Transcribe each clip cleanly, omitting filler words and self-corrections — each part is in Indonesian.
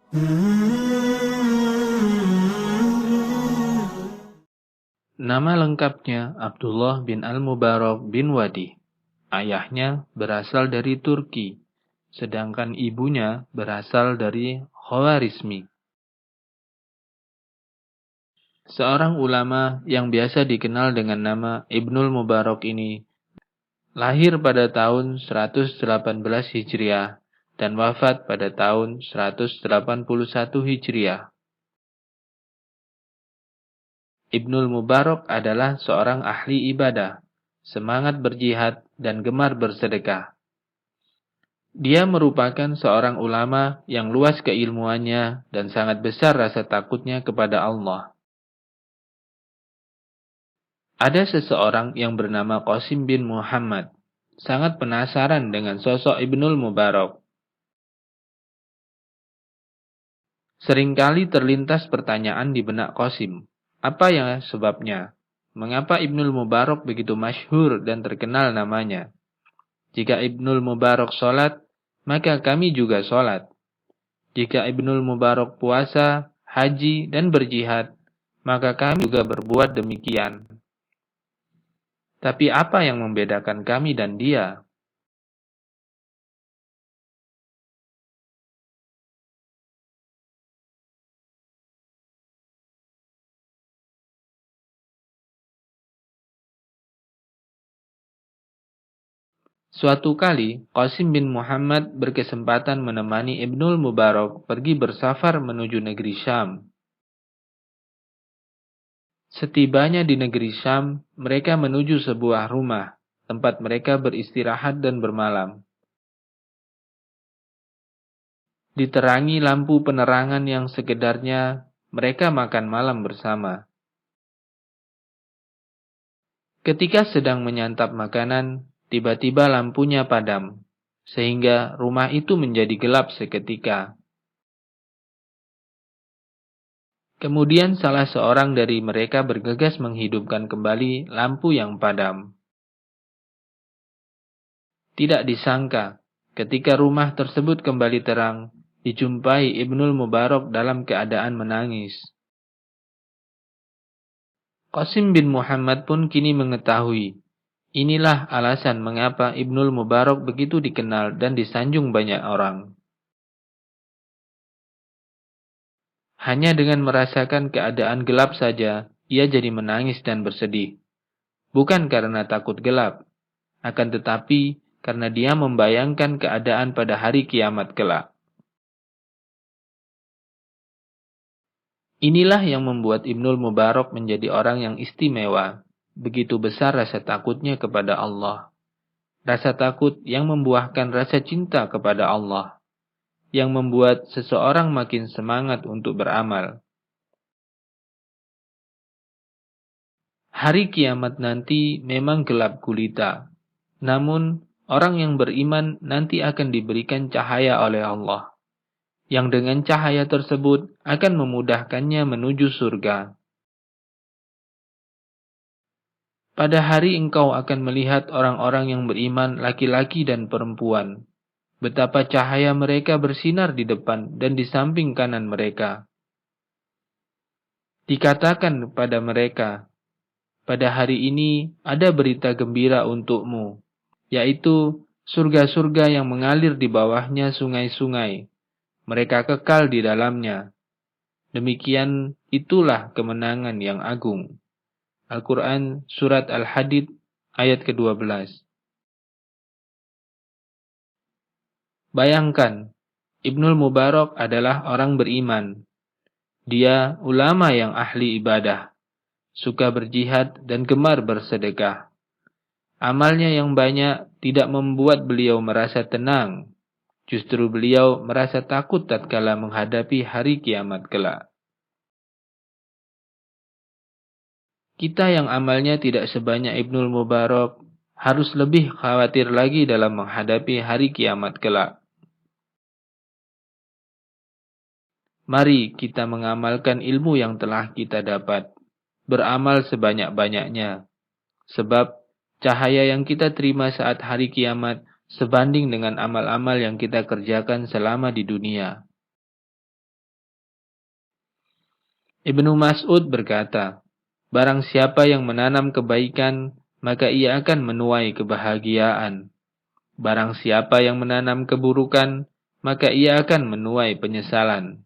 Nama lengkapnya Abdullah bin Al-Mubarak bin Wadi. Ayahnya berasal dari Turki, sedangkan ibunya berasal dari Khawarizmi. Seorang ulama yang biasa dikenal dengan nama Ibnul Mubarak ini lahir pada tahun 118 Hijriah dan wafat pada tahun 181 Hijriah. Ibnul Mubarak adalah seorang ahli ibadah, semangat berjihad, dan gemar bersedekah. Dia merupakan seorang ulama yang luas keilmuannya dan sangat besar rasa takutnya kepada Allah. Ada seseorang yang bernama Qasim bin Muhammad, sangat penasaran dengan sosok Ibnul Mubarak. Seringkali terlintas pertanyaan di benak Qasim. Apa ya sebabnya? Mengapa Ibnul Mubarak begitu masyhur dan terkenal namanya? Jika Ibnul Mubarak sholat, maka kami juga sholat. Jika Ibnul Mubarak puasa, haji, dan berjihad, maka kami juga berbuat demikian. Tapi apa yang membedakan kami dan dia? Suatu kali, Qasim bin Muhammad berkesempatan menemani Ibnul Mubarak pergi bersafar menuju negeri Syam. Setibanya di negeri Syam, mereka menuju sebuah rumah, tempat mereka beristirahat dan bermalam. Diterangi lampu penerangan yang sekedarnya, mereka makan malam bersama. Ketika sedang menyantap makanan, tiba-tiba lampunya padam, sehingga rumah itu menjadi gelap seketika. Kemudian salah seorang dari mereka bergegas menghidupkan kembali lampu yang padam. Tidak disangka, ketika rumah tersebut kembali terang, dijumpai Ibnul Mubarak dalam keadaan menangis. Qasim bin Muhammad pun kini mengetahui. Inilah alasan mengapa Ibnul Mubarak begitu dikenal dan disanjung banyak orang. Hanya dengan merasakan keadaan gelap saja, ia jadi menangis dan bersedih. Bukan karena takut gelap, akan tetapi karena dia membayangkan keadaan pada hari kiamat kelak. Inilah yang membuat Ibnul Mubarak menjadi orang yang istimewa. Begitu besar rasa takutnya kepada Allah. Rasa takut yang membuahkan rasa cinta kepada Allah, yang membuat seseorang makin semangat untuk beramal. Hari kiamat nanti memang gelap gulita. Namun, orang yang beriman nanti akan diberikan cahaya oleh Allah, yang dengan cahaya tersebut akan memudahkannya menuju surga. Pada hari engkau akan melihat orang-orang yang beriman laki-laki dan perempuan. Betapa cahaya mereka bersinar di depan dan di samping kanan mereka. Dikatakan kepada mereka, pada hari ini ada berita gembira untukmu, yaitu surga-surga yang mengalir di bawahnya sungai-sungai. Mereka kekal di dalamnya. Demikian itulah kemenangan yang agung. Al-Quran Surat Al-Hadid ayat ke-12. Bayangkan, Ibnul Mubarak adalah orang beriman. Dia ulama yang ahli ibadah, suka berjihad dan gemar bersedekah. Amalnya yang banyak tidak membuat beliau merasa tenang. Justru beliau merasa takut tatkala menghadapi hari kiamat kelak. Kita yang amalnya tidak sebanyak Ibnul Mubarak harus lebih khawatir lagi dalam menghadapi hari kiamat kelak. Mari kita mengamalkan ilmu yang telah kita dapat. Beramal sebanyak-banyaknya. Sebab cahaya yang kita terima saat hari kiamat sebanding dengan amal-amal yang kita kerjakan selama di dunia. Ibnu Mas'ud berkata, barang siapa yang menanam kebaikan, maka ia akan menuai kebahagiaan. Barang siapa yang menanam keburukan, maka ia akan menuai penyesalan.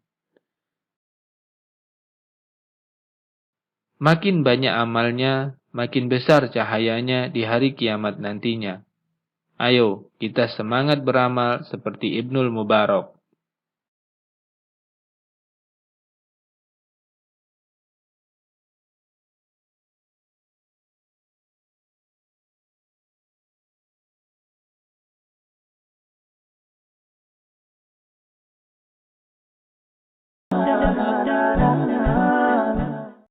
Makin banyak amalnya, makin besar cahayanya di hari kiamat nantinya. Ayo, kita semangat beramal seperti Ibnul Mubarak.